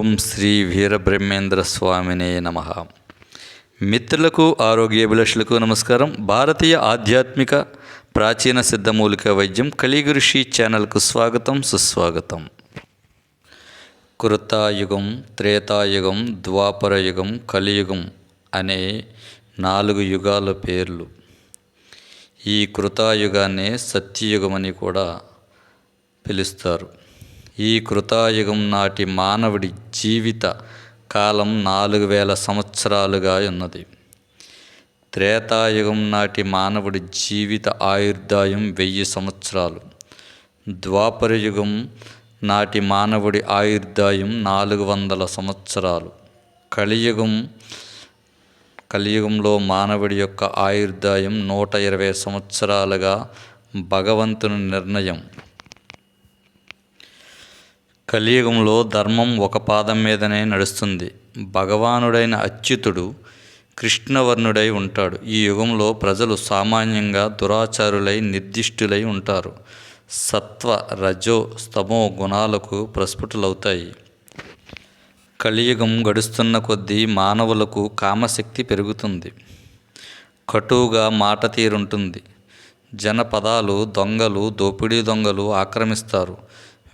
ఓం శ్రీ వీరబ్రహ్మేంద్ర స్వామినే నమః. మిత్రులకు ఆరోగ్యాభిలాషులకు నమస్కారం. భారతీయ ఆధ్యాత్మిక ప్రాచీన సిద్ధమూలిక వైద్యం కలియుగ ఋషి ఛానల్కు స్వాగతం, సుస్వాగతం. కృతాయుగం, త్రేతాయుగం, ద్వాపరయుగం, కలియుగం అనే 4 యుగాల పేర్లు. ఈ కృతాయుగాన్నే సత్యయుగమని కూడా పిలుస్తారు. ఈ కృతాయుగం నాటి మానవుడి జీవిత కాలం 4000 సంవత్సరాలుగా ఉన్నది. త్రేతాయుగం నాటి మానవుడి జీవిత ఆయుర్దాయం 1000 సంవత్సరాలు. ద్వాపరయుగం నాటి మానవుడి ఆయుర్దాయం 400 సంవత్సరాలు. కలియుగంలో మానవుడి యొక్క ఆయుర్దాయం 120 సంవత్సరాలుగా భగవంతుని నిర్ణయం. కలియుగంలో ధర్మం ఒక పాదం మీదనే నడుస్తుంది. భగవానుడైన అచ్యుతుడు కృష్ణవర్ణుడై ఉంటాడు. ఈ యుగంలో ప్రజలు సామాన్యంగా దురాచారులై నిర్దిష్టులై ఉంటారు. సత్వ, రజో, స్తమో గుణాలకు ప్రస్ఫుటులవుతాయి. కలియుగం గడుస్తున్న కొద్దీ మానవులకు కామశక్తి పెరుగుతుంది. కటువుగా మాట తీరుంటుంది. జనపదాలు దొంగలు, దోపిడీ దొంగలు ఆక్రమిస్తారు.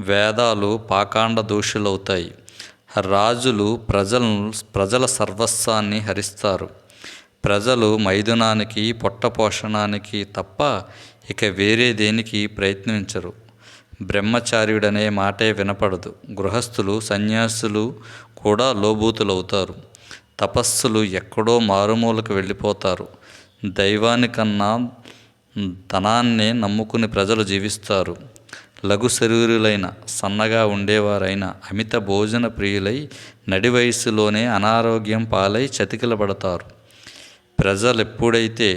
వేదాలు పాకాండ దోషులవుతాయి. రాజులు ప్రజల సర్వస్వాన్ని హరిస్తారు. ప్రజలు మైథునానికి, పొట్టపోషణానికి తప్ప ఇక వేరే దేనికి ప్రయత్నించరు. బ్రహ్మచార్యుడనే మాటే వినపడదు. గృహస్థులు, సన్యాసులు కూడా లోభూతులవుతారు. తపస్సులు ఎక్కడో మారుమూలకు వెళ్ళిపోతారు. దైవానికన్నా ధనాన్నే నమ్ముకుని ప్రజలు జీవిస్తారు. లఘు శరీరులైన, సన్నగా ఉండేవారైన అమిత భోజన ప్రియులై నడి వయస్సులోనే అనారోగ్యం పాలై చతికిలబడతారు. ప్రజలెప్పుడైతే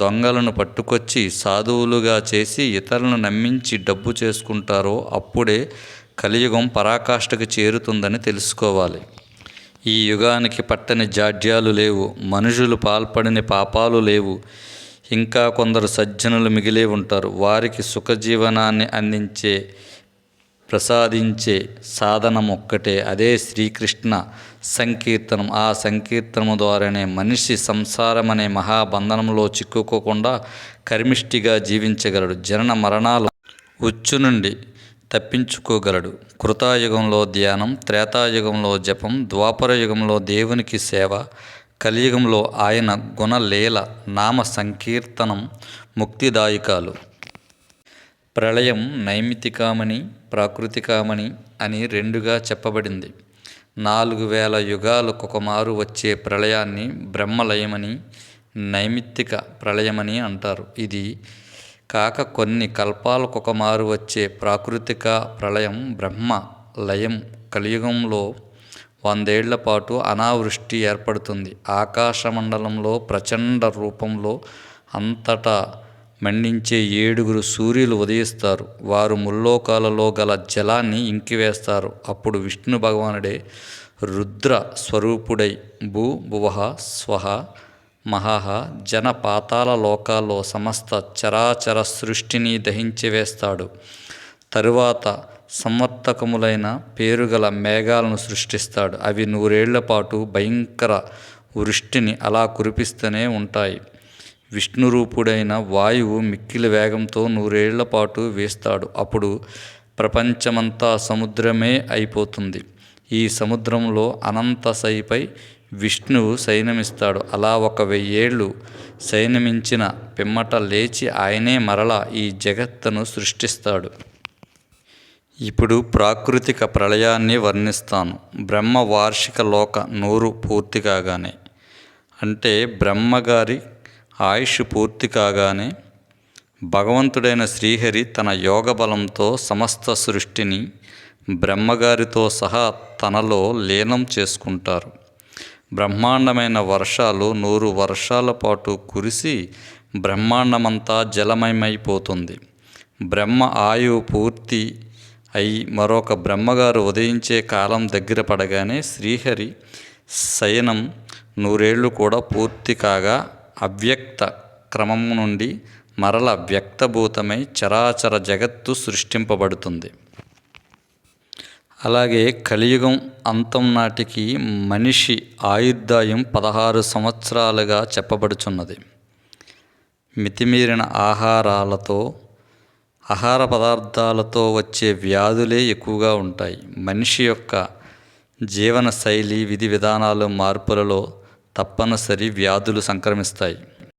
దొంగలను పట్టుకొచ్చి సాధువులుగా చేసి ఇతరులను నమ్మించి డబ్బు చేసుకుంటారో అప్పుడే కలియుగం పరాకాష్ఠకు చేరుతుందని తెలుసుకోవాలి. ఈ యుగానికి పట్టని జాడ్యాలు లేవు. మనుషులు పాల్పడిన పాపాలు లేవు. ఇంకా కొందరు సజ్జనులు మిగిలే ఉంటారు. వారికి సుఖజీవనాన్ని ప్రసాదించే సాధనం ఒక్కటే, అదే శ్రీకృష్ణ సంకీర్తనం. ఆ సంకీర్తనము ద్వారానే మనిషి సంసారం అనే మహాబంధనంలో చిక్కుకోకుండా కర్మిష్టిగా జీవించగలడు. జనన మరణాల ఉచ్చు నుండి తప్పించుకోగలడు. కృతాయుగంలో ధ్యానం, త్రేతాయుగంలో జపం, ద్వాపరయుగంలో దేవునికి సేవ, కలియుగంలో ఆయన గుణలీల నామ సంకీర్తనం ముక్తిదాయకాలు. ప్రళయం నైమితికామని, ప్రాకృతికామని అని 2గా చెప్పబడింది. 4000 యుగాలకొకమారు వచ్చే ప్రళయాన్ని బ్రహ్మలయమని, నైమిత్తిక ప్రళయమని అంటారు. ఇది కాక కొన్ని కల్పాలకొకమారు వచ్చే ప్రాకృతిక ప్రళయం బ్రహ్మలయం. కలియుగంలో 100 ఏళ్ల పాటు అనావృష్టి ఏర్పడుతుంది. ఆకాశమండలంలో ప్రచండ రూపంలో అంతటా మండించే 7 సూర్యులు ఉదయిస్తారు. వారు ముల్లోకాలలో గల జలాన్ని ఇంకివేస్తారు. అప్పుడు విష్ణు భగవానుడే రుద్ర స్వరూపుడై భువః స్వః మహః జన పాతాళ లోకాల్లో సమస్త చరాచర సృష్టిని దహించివేస్తాడు. తరువాత సంవర్తకములైన పేరుగల మేఘాలను సృష్టిస్తాడు. అవి 100 ఏళ్ల పాటు భయంకర వృష్టిని అలా కురిపిస్తూనే ఉంటాయి. విష్ణురూపుడైన వాయువు మిక్కిలి వేగంతో 100 ఏళ్ల పాటు వీస్తాడు. అప్పుడు ప్రపంచమంతా సముద్రమే అయిపోతుంది. ఈ సముద్రంలో అనంతశయిపై విష్ణువు శయనమిస్తాడు. అలా 1000 ఏళ్ళు శయనమించిన పిమ్మట లేచి ఆయనే మరలా ఈ జగత్తును సృష్టిస్తాడు. ఇప్పుడు ప్రాకృతిక ప్రళయాన్ని వర్ణిస్తాను. బ్రహ్మ వార్షిక లోక 100 పూర్తి కాగానే, అంటే బ్రహ్మగారి ఆయుష్ పూర్తి కాగానే భగవంతుడైన శ్రీహరి తన యోగ బలంతో సమస్త సృష్టిని బ్రహ్మగారితో సహా తనలో లీనం చేసుకుంటారు. బ్రహ్మాండమైన వర్షాలు 100 వర్షాల పాటు కురిసి బ్రహ్మాండమంతా జలమయమైపోతుంది. బ్రహ్మ ఆయువు పూర్తి అయి మరొక బ్రహ్మగారు ఉదయించే కాలం దగ్గర పడగానే శ్రీహరి శయనం 100 ఏళ్ళు కూడా పూర్తి కాగా అవ్యక్త క్రమం నుండి మరల వ్యక్తభూతమై చరాచర జగత్తు సృష్టింపబడుతుంది. అలాగే కలియుగం అంతం నాటికి మనిషి ఆయుర్దాయం 16 సంవత్సరాలుగా చెప్పబడుచున్నది. మితిమీరిన ఆహార పదార్థాలతో వచ్చే వ్యాధులే ఎక్కువగా ఉంటాయి. మనిషి యొక్క జీవన శైలి విధి విధానాలు మార్పులలో తప్పనిసరి వ్యాధులు సంక్రమిస్తాయి.